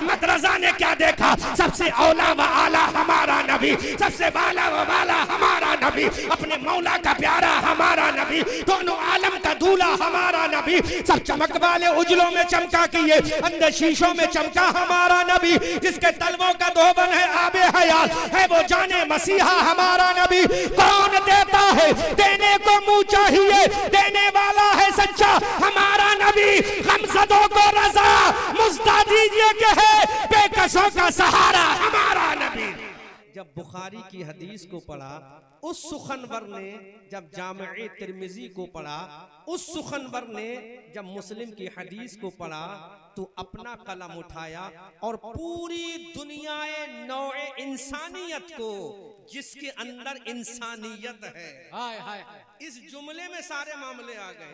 अहमद रजा ने क्या देखा? सबसे औला व आला हमारा नबी, सबसे बाला व बाला हमारा नबी, अपने मौला का प्यारा हमारा नबी, दोनों आलम का दूल्हा हमारा नबी, सब चमक वाले उजलों में चमका किए अंदर शीशों में चमका हमारा नबी, जिसके तलवों का धोबन है आबे हयात है वो जाने मसीहा हमारा नबी। कौन देता है? देने को मुंह चाहिए, देने वाला है सच्चा हमारा नबी। गमज़दों को रजा मुस्ता दीजिए के है बेकसों का सहारा हमारा नबी। जब बुखारी की हदीस को पढ़ा, उस सुखनवर ने जब जामे तिर्मिजी को पढ़ा, उस सुखनवर ने जब मुस्लिम की हदीस को पढ़ा, तो अपना कलम उठाया और पूरी दुनियाए नौए इंसानियत को, जिसके अंदर इंसानियत है, इस जुमले में सारे मामले आ गए,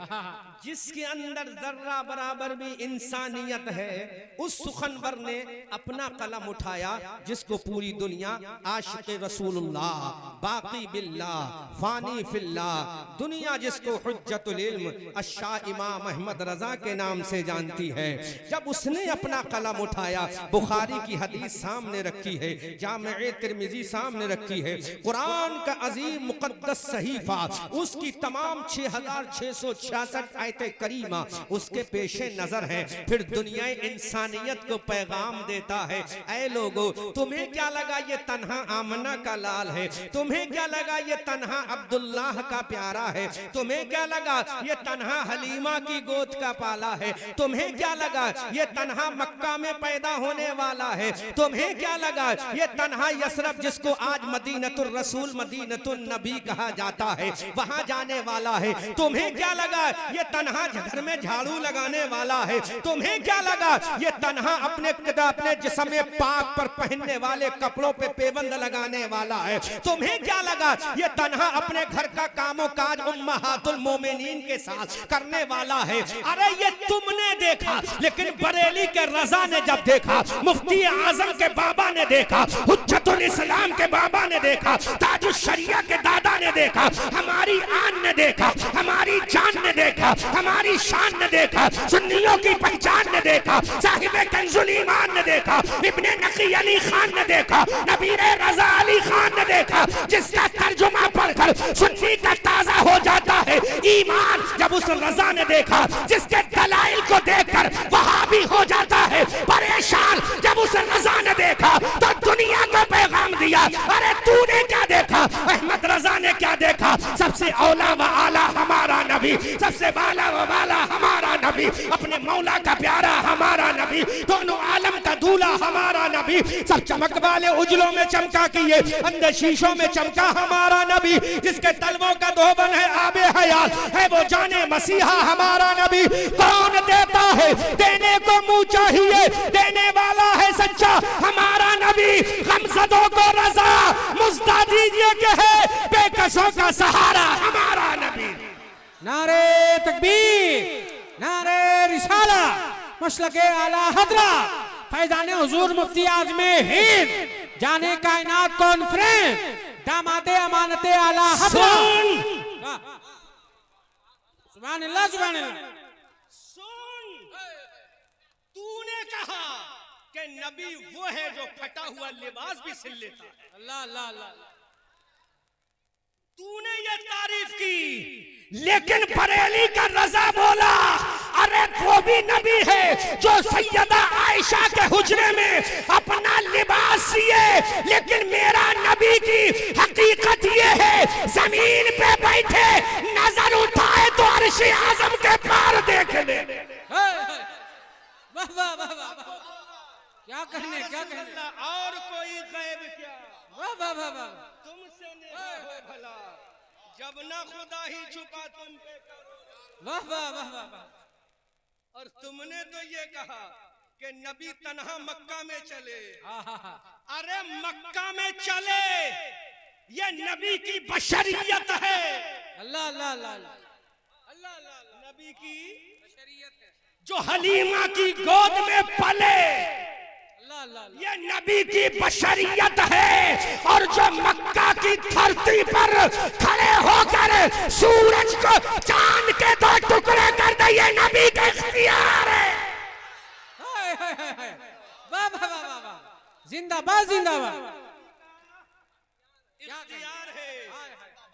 जिसके अंदर जर्रा बराबर भी इंसानियत है, उस सुखनवर ने अपना कलम उठाया, जिसको पूरी दुनिया आशिक़ रसूलुल्लाह, बाक़ी बिल्लाह, फानी फिल्लाह, दुनिया जिसको हुज्जतुल इल्म अश्शाह इमाम अहमद रजा के नाम से जानती है। जब उसने अपना कलम उठाया, बुखारी की हदीस सामने रखी है, जामे तिर्मिजी सामने रखी है, कुरान का अजीम मुक़द्दस सहीफा, उसकी तमाम 6666 आयतें करीमा उसके पेशे नजर है, फिर दुनिया इंसानियत को पैगाम देता है, ऐ लोगो तुम्हें क्या लगा ये तन्हा आमना का लाल है? तुम्हें क्या लगा ये तन्हा अब्दुल्लाह का प्यारा है? तुम्हें क्या लगा ये तन्हा हलीमा की गोद का पाला है? तुम्हें क्या लगा ये तन्हा मक्का में पैदा होने वाला है? तुम्हें क्या लगा ये तन्हा यसरब जिसको आज मदीनतुर रसूल मदीनतुन नबी कहा जाता है, वहां जाने वाला है? तुम्हें क्या लगा ये तन्हा घर में झाड़ू लगाने वाला है? तुम्हें क्या लगा ये तन्हा अपने जिस्म पाक पर पहनने वाले कपड़ों पे पेबंद लगाने वाला है? तुम्हें क्या लगा ये तन्हा अपने घर का कामों काज उम्महातुल मोमिनीन के साथ करने वाला है? अरे ये तुमने देखा, लेकिन बरेली के रजा ने जब देखा, मुफ्ती आजम के बाबा ने देखा, हुज्जतुल इस्लाम के बाबा ने देखा, ताजुश शरिया के दादा ने देखा, हमारी आन ने देखा, हमारी जान ने देखा, हमारी शान ने देखा, सुन्नियों की पहचान ने देखा, साहिबे कंजुल ईमान ने देखा, इब्ने नकी अली खान ने देखा, नबीरे रजा अली खान ने देखा, जिसका तर्जुमा पढ़कर सुन्नी का ताजा हो जाता है ईमान। जब उस रजा ने देखा, जिसके दलाइल को देखकर वहाबी हो जाता है परेशान, जब उस रजा ने देखा तो दुनिया को पैगाम दिया, अरे तूने क्या देखा? अहमद रजा ने क्या देखा? सबसे औला व आला हमारा नबी, सबसे बाला व बाला हमारा नबी, अपने मौला का प्यारा हमारा नबी, दोनों आलम का दूल्हा हमारा नबी, सब चमक वाले उजलों में चमका किए अंदर शीशों में चमका हमारा नबी, जिसके तलवों का धोबन है आबे हयात है वो जाने मसीहा हमारा नबी। कौन देता है? देने को मुंह चाहिए, देने वाला है सच्चा हमारा नबी। गमज़दों को रजा मुस्ता दीजिए के है बेकसों का सहारा हमारा नबी। नारे तकबीर, नारे रिसाला, मसलके आला हजरा, फैजाने हुजूर मुफ्ती आज़मे हिंद, जाने कायनात कॉन्फ्रेंस, दामादे अमानते आला हजरा। सुभान अल्लाह, सुभान अल्लाह। सुन, तूने कहा कि नबी वो है जो फटा हुआ लिबास भी सिल लेता है। अल्लाह अल्लाह अल्लाह। तूने ये तारीफ की, लेकिन बरेली का रजा बोला, अरे वो भी नबी है जो सैयदा आयशा के हुजरे में अपना लिबास सिए, लेकिन मेरा नबी की हकीकत ये है, जमीन पे बैठे नजर उठाए तो अर्श-ए आज़म के पार देख ले। वाह वाह वाह वाह, क्या कहने, क्या कहने, और कोई गैब क्या? वाह वाह वाह वाह, तुमसे निगाह हो भला, जब ना खुदा ही छुपा तुम पे करो। वाह वाह वाह वाह वाह। और तुमने तो ये कहा कि नबी तन्हा मक्का में चले। अरे मक्का में चले, ये नबी की बशरियत है। अल्लाह अल्लाह अल्लाह अल्लाह अल्लाह, नबी की बशरियत है। जो हलीमा की गोद में पले, अल्लाह ये नबी की बशरियत है। और जो मक्का की धरती पर खड़े होकर सूरज को चांद के दो टुकड़े कर दे, ये नबी का इख्तियार है। वाह वाह जिंदाबाद जिंदाबाद। इख्तियार है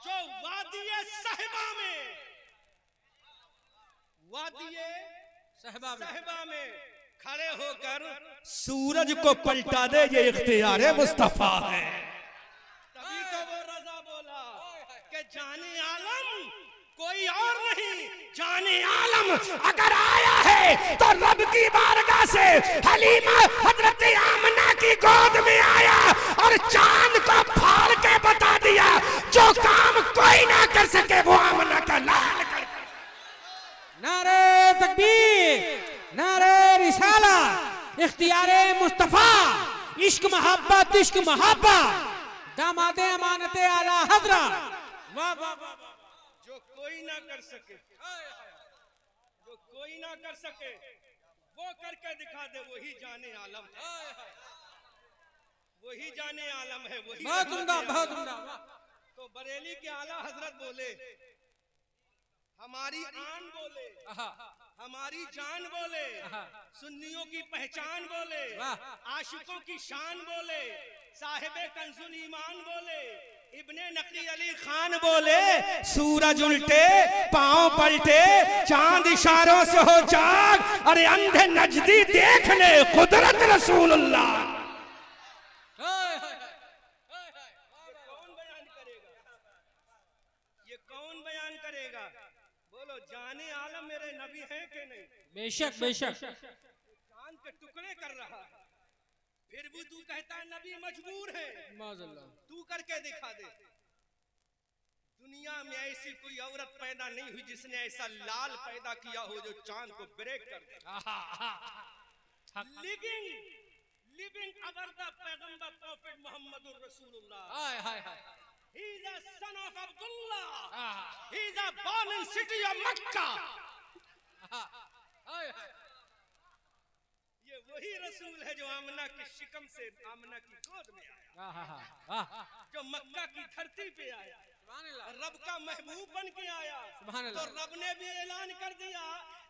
जो वादिये सहबा में खड़े होकर सूरज को पलटा दे, ये इख्तियार मुस्तफा है। तभी तो वो रजा बोला कि जाने आलम कोई और नहीं, जाने आलम अगर आया है तो रब की बारगाह से हलीमा हजरत आमना की गोद में आया और चांद को फाड़ के बता दिया जो काम कोई ना कर सके वो आमना का लाल कर। नारे तकबीर, नारे रिसाला, इख्तियारे मुस्तफा, इश्क मोहब्बत, दामादे अमानते आला हजरा। वाह वाह वाह। जो कोई ना कर सके, वो करके दिखा दे, वही जाने आलम है, वही जाने आलम है, वही। बहुत उम्दा, बहुत उम्दा। तो बरेली के आला हजरत बोले, हमारी आन बोले, हमारी जान बोले, सुन्नियों की पहचान बोले, आशिकों की शान बोले, साहिबे कंजुल ईमान बोले, इब्ने नकली अली खान बोले, सूरज उल्टे पांव पलटे चांद इशारों से हो जाग, अरे अंधे नजदी देख ले कुदरत रसूलुल्लाह। ये कौन बयान करेगा? बोलो, जाने आलम मेरे नबी हैं कि नहीं? बेशक बेशक। चांद के टुकड़े कर रहा है, फिर भी तू कहता है नबी मजबूर है। तू करके दिखा दे। दुनिया में ऐसी कोई औरत पैदा नहीं हुई जिसने ऐसा लाल पैदा किया हो जो चांद को ब्रेक कर दे। लिविंग अवर द पैगंबर प्रॉफिट मोहम्मदुर रसूलुल्लाह। He is the son of Abdullah. He is born in city of Makkah. ये वही रसूल है जो आमना की शिकम से आमना की गोद में आया, जो मक्का की धरती पे आया, रब का महबूब बन के आया। तो रब ने भी ऐलान कर दिया,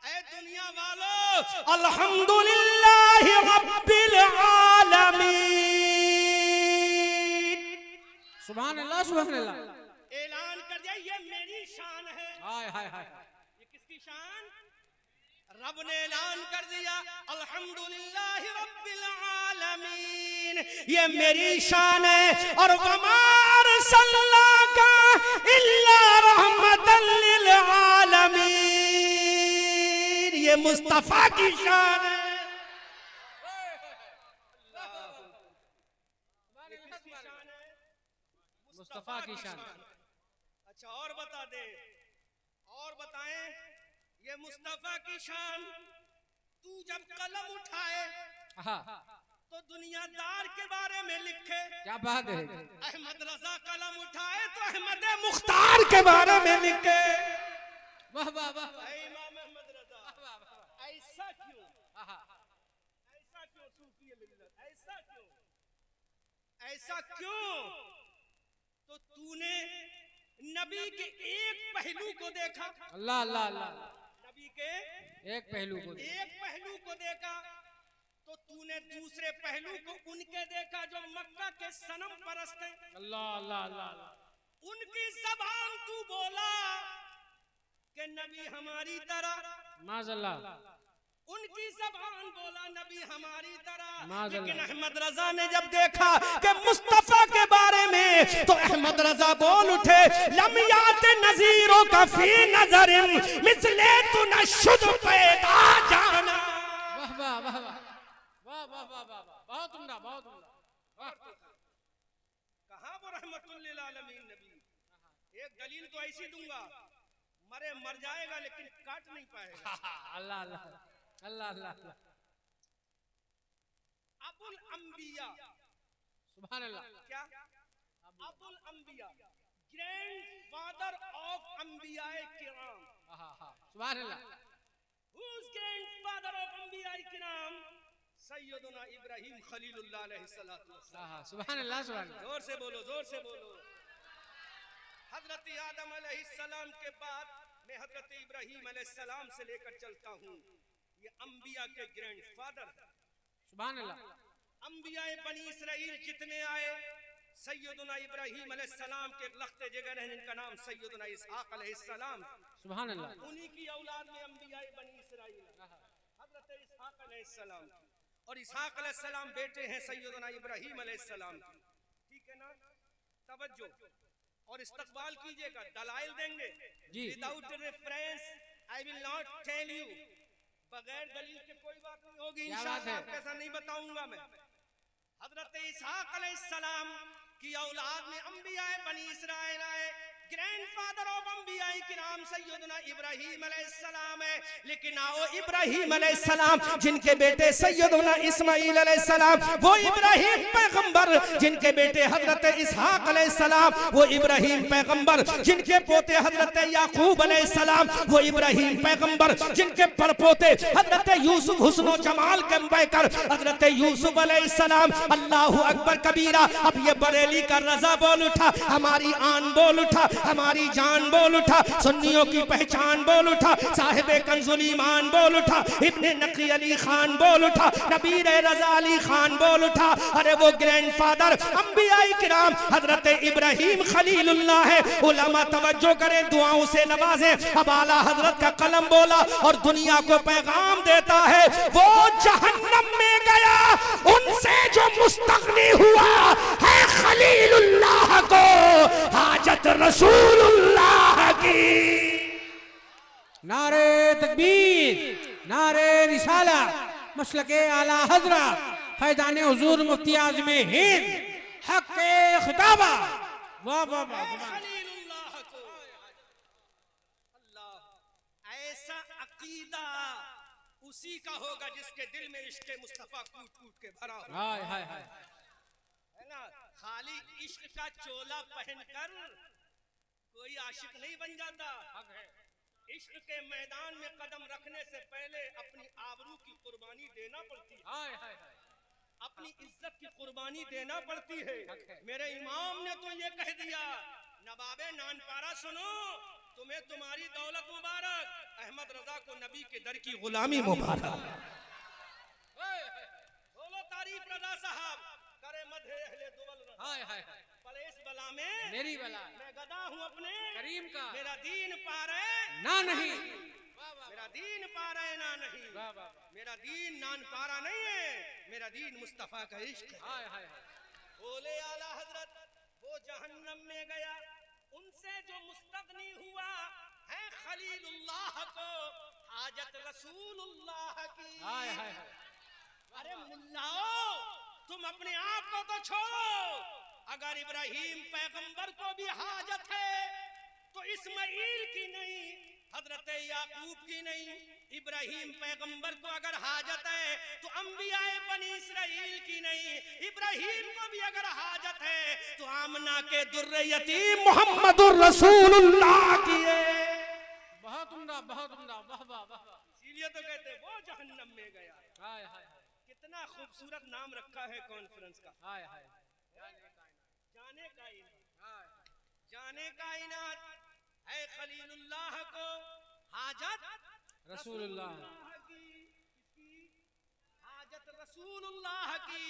ऐ दुनिया वालों, अल्हम्दुलिल्लाह रब्बिल आलमीन। सुभान अल्लाह सुभान अल्लाह। ऐलान कर दिया ये मेरी शान है। ये किसकी शान? रब ने ऐलान कर दिया, अल्हम्दुलिल्लाह रब्बिल आलमीन, ये मेरी शान है। और वमार सल्लाका इल्ला रहमतल लिल आलमीन, ये मुस्तफा की शान है। मुस्तफा की शान। अच्छा, और बता दे, और बताएं, ये मुस्तफा की शान। तू जब कलम उठाए तो दुनियादार के बारे में लिखे। क्या बात है। अहमद रजा कलम उठाए तो अहमद मुख्तार के बारे में लिखे। वाह वाह वाह। इमाम अहमद रजा, ऐसा क्यों? ऐसा क्यों सूफी मिल्लत? ऐसा क्यों? तो तूने नबी के एक पहलू को देखा। अल्लाह अल्लाह अल्लाह। नबी के एक पहलू को देखा तो तूने दूसरे पहलू को उनके देखा जो मक्का के सनम परस्त हैं। अल्लाह अल्लाह अल्लाह। उनकी ज़बान तू बोला कि नबी हमारी तरह, माज़अल्लाह। उनकी ज़बान बोला नबी हमारी तरह। माज़अल्लाह। लेकिन अहमद रजा ने जब देखा कि मुस्तफा के बारे में, तो अहमद रजा बोल उठे, लमियात नज़ीरों का फी नज़रिन मिसले तू नशुद पैदा जाना। वाह वाह वाह वाह वाह वाह वाह वाह, बहुत उम्दा, बहुत उम्दा। कहाँ वो रहमतुल लिल आलमीन नबी? एक दलील तो ऐसी दूंगा, मर जाएगा लेकिन काट नहीं पाएगा। अल्लाह अल्लाह अल्लाह अल्लाह। अबुल अंबिया, सुभान अल्लाह। क्या? अबुल अंबिया, ग्रैंड फादर ऑफ अंबियाए किराम। सुभान अल्लाह। Who's grandfather of अंबियाए किराम? सैयदना इब्राहिम खलीलुल्लाह अलैहिस्सलातु वस्सलाम। सुभान अल्लाह सुभान अल्लाह। जोर से बोलो, जोर से बोलो। हजरत आदम अलैहिस्सलाम के बाद मैं हजरत इब्राहिम अलैहिस्सलाम से लेकर चलता हूँ। ये अंबिया के ग्रैंडफादर। सुभान अल्लाह। अंबियाए बनी इसराइल जितने आए, सैयदना इब्राहीम अलैहिस्सलाम के लख्ते जिगर हैं जिनका नाम सैयदना इसहाक अलैहिस्सलाम, सुभान अल्लाह। उन्हीं की औलाद में अंबियाए बनी इसराइल हजरत इसहाक अलैहिस्सलाम, और इसहाक अलैहिस्सलाम बेटे हैं सैयदना इब्राहीम अलैहिस्सलाम के। ठीक है ना, तवज्जो और इस्तकबाल कीजिएगा, दलाइल देंगे जी। Without reference I will not tell you, बगैर दलील के कोई बात नहीं होगी इंशाअल्लाह, आपको ऐसा नहीं बताऊंगा मैं। हजरत इसहाक अलैहिस्सलाम की औलाद में अंबियाए बनी इस्राइल आए, ग्रैंडफादर ऑफ अंबियाए किराम सैयदना इब्राहीम अलैहिस्सलाम है। लेकिन आओ इब्राहीम अलैहिस्सलाम जिनके बेटे सैयदना इस्माइल अलैहिस्सलाम, वो इब्राहीम पैगंबर जिनके बेटे हजरत इसहाक अलैहिस्सलाम, वो इब्राहीम पैगंबर जिनके पोते हजरत याकूब अलैहिस्सलाम, वो इब्राहीम पैगंबर जिनके परपोते हजरत यूसुफ हुस्नो जमाल के बैकर हजरत यूसुफ अलैहिस्सलाम। अल्लाहु अकबर कबीरा। अब ये बरेली का रजा बोल उठा, हमारी आन बोल उठा, हमारी जान बोल उठा, सुन्नियों की पहचान बोल उठा, साहिब कंजुल ईमान बोल उठा, इब्ने नकी अली खान बोल उठा, नबीर रजा अली खान बोल उठा। अरे वो ग्रैंडफादर अंबियाई किराम हजरत इब्राहीम खलीलुल्लाह है। उलमा तवज्जो करें, दुआओं से नवाजे। अब आला हजरत का कलम बोला और दुनिया को पैगाम देता है, वो जहन्नम में गया उनसे जो मुस्तगनी हुआ है खलीलुल्लाह को हाजत रसूलुल्लाह की। नारे तकबीर, नारे रिसाला, मसलके आला हजरा, फैजान हुजूर मुफ्ती आज़म हिंद, हक खिताबा। वाह वाह वाह। खलीलुल्लाह को अल्लाह, ऐसा अकीदा उसी का होगा जिसके दिल में इश्क़ मुस्तफा कूट कूट के भरा हो। हाय हाय हाय। है ना, खाली इश्क का चोला पहनकर कोई आशिक नहीं बन जाता। इश्क के मैदान में कदम रखने से पहले अपनी आबरू की कुर्बानी देना पड़ती है, हाय हाय हाय। अपनी इज्जत की कुर्बानी देना पड़ती है। मेरे इमाम ने तो ये कह दिया, नवाबे नानपारा सुनो, तुम्हें तुम्हारी दौलत मुबारक, अहमद रजा को नबी के दर की गुलामी मुबारक। बोलो तारीफ रजा साहब, करे मधे अहले दुवल रजा। हाय हाय हाय। भले इस बला में मेरी बला, मैं गदा हूँ अपने करीम का, मेरा दीन पारे ना नहीं, मेरा दीन पारा है ना नहीं, वाह वाह। मेरा दीन नान पारा नहीं है, मेरा दीन मुस्तफा का इश्क है। हाय हाय हाय। बोले आला हजरत, वो जहन्नम में गया उनसे जो मुस्तगनी हुआ है खलीलुल्लाह को हाजत रसूलुल्लाह की। हाय हाय हाय। अरे मुल्लाओ, तुम अपने आप को तो छोड़ो, अगर इब्राहीम पैगंबर को भी हाजत है तो इस्माइल की नहीं, हजरत याकूब की नहीं, इब्राहीम पैगंबर को अगर हाजत है तो अंबियाए बनी इसराइल की नहीं, इब्राहीम को भी अगर हाजत है तो आमना के दुर्रे यतीम मोहम्मदुर रसूलुल्लाह की है। बहुत उम्दा, बहुत उम्दा, वाह वाह वाह। इसीलिए तो कहते वो जहन्नम में गया। हाय हाय हाय। कितना खूबसूरत नाम रखा है कॉन्फ्रेंस का, हाय हाय। जाने कायनात, जाने कायनात है खलीलुल्लाह को हाजत रसूलुल्लाह की, हाजत रसूलुल्लाह की।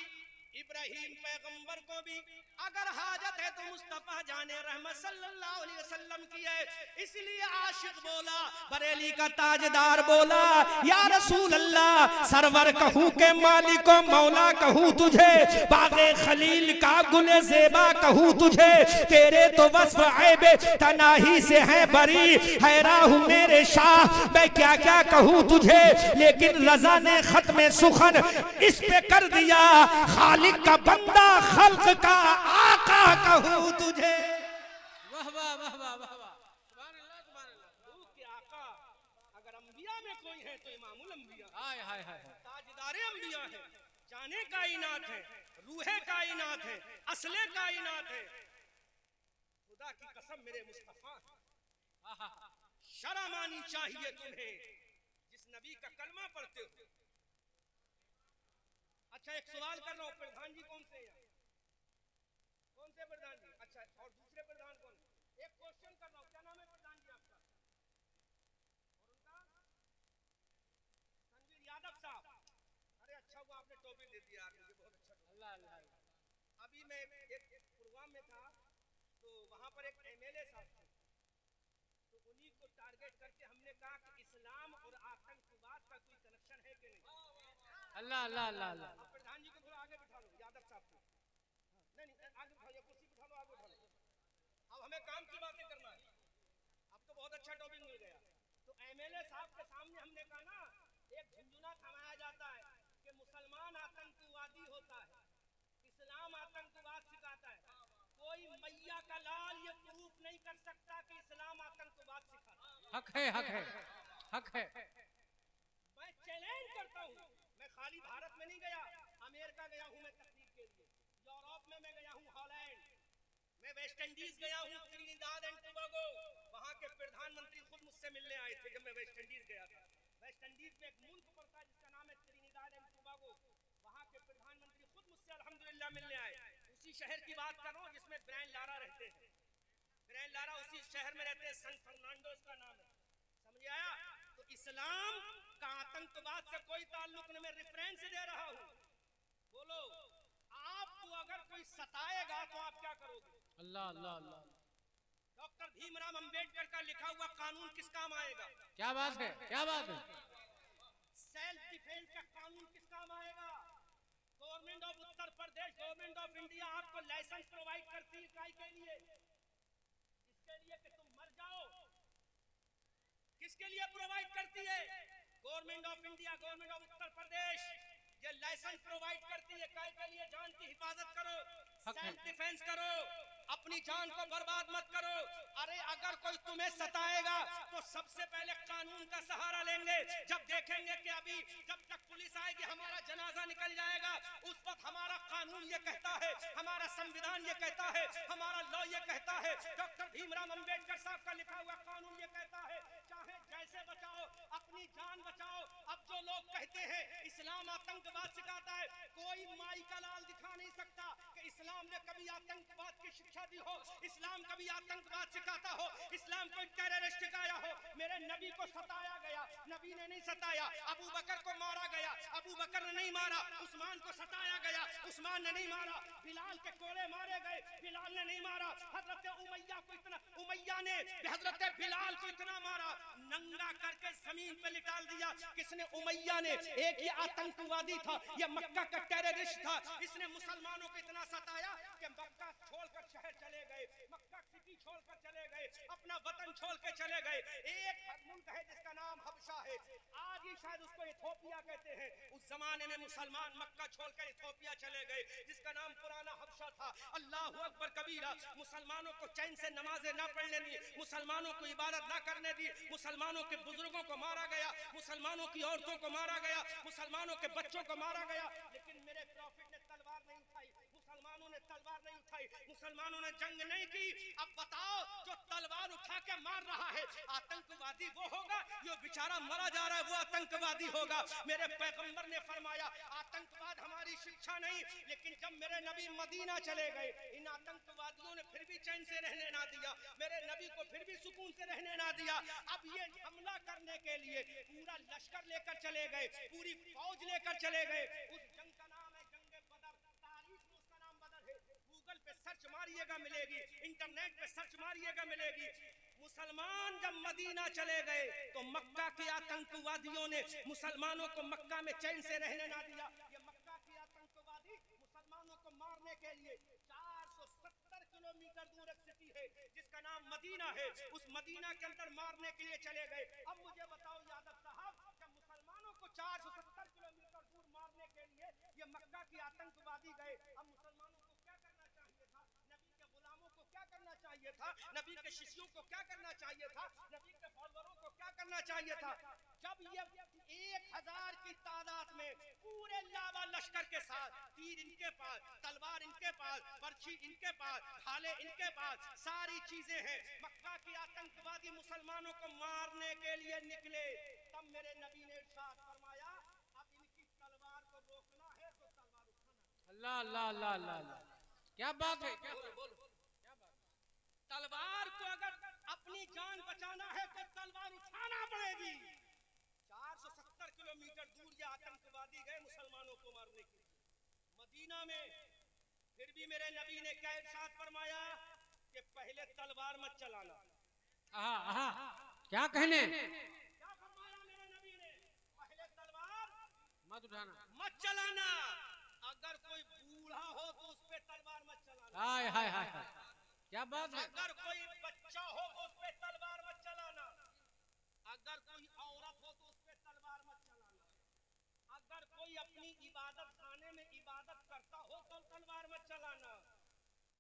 इब्राहीम पैगंबर को भी अगर हाजत है तो मुस्तफा जाने रहमत सल्लल्लाहु अलैहि वसल्लम की है। इसलिए आशिक बोला, बरेली का ताजदार बोला, या रसूल अल्लाह, सरवर कहूँ के मालिको मौला कहूँ तुझे, बागे खलील का गुले ज़ेबा कहूँ तुझे, तेरे तो वस्फ ऐबे तनाही से है बरी, हैरान हूँ मेरे शाह मैं क्या क्या कहूँ तुझे। लेकिन रजा ने खत्म सुखन इस पे कर दिया, खालिक का बंदा खल्क का आका कहूँ तुझे। वाह वाह वाह वाह वाह वाह। सुभान अल्लाह, सुभान अल्लाह। रूह के आका अगर अंबिया में कोई है तो इमामुल अंबिया, हाय हाय हाय। ताजदारे अंबिया है, जाने कायनात है, रूहे कायनात है, असले कायनात है। खुदा की कसम मेरे मुस्तफा, शर्म आनी चाहिए तुम्हें जिस नबी का कलमा पढ़ते हो। अच्छा एक सवाल कर रहा हूँ, प्रधान जी कौन से हैं? कौन से प्रधान जी? अच्छा, और दूसरे प्रधान कौन? एक क्वेश्चन कर रहा हूँ, क्या नाम है प्रधान जी आपका? और उनका संजीव यादव साहब। अरे अच्छा हुआ आपने टोपी दे दिया यार, मुझे बहुत अच्छा लगा। अभी मैं एक प्रोग्राम में था, तो वहां पर एक एमएलए साहब थे, तो उन्हीं को टारगेट करके हमने कहा कि इस्लाम और आतंकवाद का कोई कनेक्शन है कि नहीं। अल्लाह अल्लाह अल्लाह अल्लाह। अब प्रधान जी को थोड़ा आगे बिठा लो, यादव साहब को। नहीं आगे बिठा लो, कुर्सी बिठा लो, आगे बिठा लो। अब हमें काम की बातें करना है, अब तो बहुत अच्छा टॉपिक मिल गया। तो एमएलए साहब के सामने हमने कहा ना, एक झुंझुना थमाया जाता है कि मुसलमान आतंकवादी होता है, इस्लाम आतंकवाद सिखाता है। कोई मैया का लाल ये प्रूफ नहीं कर सकता कि इस्लाम आतंकवाद सिखाता है। हक है हक है हक है। मैं चैलेंज करता हूँ, मैं खाली भारत में नहीं गया, अमेरिका गया हूँ मैं तकरीर के लिए, यूरोप में मैं गया हूँ, हॉलैंड, मैं वेस्ट इंडीज गया हूँ, त्रिनिदाद एंड टोबैगो, वहाँ के प्रधानमंत्री खुद मुझसे मिलने आए थे जब मैं वेस्ट इंडीज गया था। वेस्ट इंडीज में एक मुल्क पड़ता है जिसका नाम है त्रिनिदाद एंड टोबैगो, वहाँ के प्रधानमंत्री खुद मुझसे अल्हम्दुलिल्लाह मिलने आए। उसी शहर की बात कर रहा हूँ जिसमें ब्रायन लारा रहते हैं, ब्रायन लारा उसी शहर में रहते हैं, सन फर्नांडो उसका नाम है, समझ आया। तो इस्लाम का आतंकवाद से कोई ताल्लुक नहीं, मैं रेफरेंस दे रहा हूँ। बोलो, आपको अगर कोई सताएगा तो आप क्या करोगे? अल्लाह अल्लाह अल्लाह। डॉक्टर भीमराव अंबेडकर का लिखा हुआ कानून किस काम आएगा? क्या बात है, क्या बात है। सेल्फ डिफेंस का कानून किस काम आएगा? Government of Uttar Pradesh, government of India आपको लाइसेंस प्रोवाइड करती है काय के लिए? इसके लिए कि तुम मर जाओ। किसके लिए प्रोवाइड करती है? Government of India, government of Uttar Pradesh ये लाइसेंस प्रोवाइड करती है काय के लिए? जान की हिफाजत करो, सेल्फ डिफेंस करो, अपनी जान को बर्बाद मत करो। अरे अगर कोई तुम्हें सताएगा तो सबसे पहले कानून का सहारा लेंगे। जब देखेंगे कि अभी जब तक पुलिस आएगी हमारा जनाजा निकल जाएगा, उस वक्त हमारा कानून ये कहता है, हमारा संविधान ये कहता है, हमारा लॉ ये कहता है, डॉक्टर भीमराव अंबेडकर साहब का लिखा हुआ कानून ये कहता है, चाहे जैसे बचाओ, अपनी जान बचाओ। अब जो लोग कहते हैं इस्लाम आतंकवाद सिखाता है, कोई माई का लाल दिखा नहीं सकता कि इस्लाम ने कभी आतंकवाद की शिक्षा दी हो, इस्लाम कभी आतंकवाद सिखाता हो, इस्लाम कोई टेररिस्ट सिखाया हो। मेरे नबी को सताया गया, नबी ने नहीं सताया। अबू बकर को मारा गया, अबू बकर ने नहीं मारा। उस्मान को सताया गया, उस्मान ने नहीं मारा। बिलाल के कोड़े मारे गए, बिलाल ने नहीं मारा। हजरत उमैया ने हजरत बिलाल को इतना मारा, नंगा करके जमीन पे लिटाल दिया। किसने? उमैया ने। एक ये आतंकवादी था, ये मक्का का टेररिस्ट था, इसने मुसलमानों को इतना सताया कि मक्का छोड़कर शहर चले गए, मक्का सिटी छोड़कर चले गए, अपना वतन छोड़ के चले गए। एक मुल्क है जिसका नाम हबशा है, आज ही शायद उसको इथोपिया कहते हैं। उस जमाने में मुसलमान मक्का छोड़कर इथोपिया चले गए, जिसका नाम पुराना हबशा था। अल्लाह अकबर कबीरा। मुसलमानों को चैन से नमाजें ना पढ़ने दी, मुसलमानों को इबादत ना करने दी, मुसलमानों के बुजुर्गों को मारा गया, मुसलमानों की औरतों को मारा गया, मुसलमानों के बच्चों को मारा गया। लेकिन मेरे प्रॉफिट ने तलवार नहीं उठाई, मुसलमानों ने तलवार नहीं उठाई, मुसलमानों ने जंग नहीं की। अब बताओ, जो तलवार उठा के मार रहा है आतंकवादी वो होगा, जो बेचारा मरा जा रहा है वो आतंकवादी होगा। मेरे पैगंबर ने फरमाया आतंकवाद हमारी शिक्षा नहीं, लेकिन जब मेरे नबी मदीना चले गए, इन आतंकवादियों ने फिर भी चैन से रहने ना दिया, मेरे नबी को फिर भी सुकून से रहने ना दिया। अब ये हमला करने के लिए पूरा लश्कर लेकर चले गए, पूरी फौज लेकर चले गए। उस जंग का नाम है जंग बदर, तारीख में उसका नाम बदर है। गूगल पे सर्च मारिएगा मिलेगी, इंटरनेट पे सर्च मारिएगा मिलेगी। मुसलमान जब मदीना चले गए तो मक्का के आतंकवादियों ने मुसलमानों को मक्का में चैन से रहने ना दिया। ये मक्का के आतंकवादी मुसलमानों को मारने के लिए 470 किलोमीटर दूर एक सिटी है जिसका नाम मदीना है, उस मदीना के अंदर मारने के लिए चले गए। अब मुझे बताओ यादव साहब, जब मुसलमानों को 470 किलोमीटर दूर मारने के लिए ये मक्का के आतंकवादी गए, अब मुसलमानों को क्या करना चाहिए था? नबी के गुलामों को क्या करना चाहिए था? नबी के शिष्यों को क्या करना चाहिए था? नबी के फॉलोअरों को क्या करना चाहिए था? जब ये 1000 की तादाद में पूरे लावा लश्कर के साथ, तीर इनके पास, तलवार इनके पास, पर्ची इनके पास, भाले इनके पास, सारी चीजें हैं, मक्का के आतंकवादी मुसलमानों को मारने के लिए निकले। तब मेरे नबी ने इरशाद फरमाया अब इनकी तलवार को रोकना है तो तलवार उठाना। अल्लाह अल्लाह अल्लाह अल्लाह। क्या बात है, क्या बात। तलवार को अगर अपनी जान बचाना है तो तलवार उठाना पड़ेगी। 470 किलोमीटर दूर ये आतंकवादी गए मुसलमानों को मारने के लिए। मदीना में फिर भी मेरे नबी ने क्या इरशाद फरमाया कि पहले तलवार मत चलाना। आहा आहा क्या कहने, क्या फरमाया मेरे नबी ने? पहले तलवार मत उठाना, मत चलाना। अगर कोई बूढ़ा हो तो उस पे तलवार मत चलाना। हाय हाय हाय हाय, क्या बात है। अगर कोई बच्चा हो तो उस पे तलवार मत चलाना। अगर कोई औरत हो तो उस पे तलवार मत चलाना। अगर कोई अपनी इबादत खाने में इबादत करता हो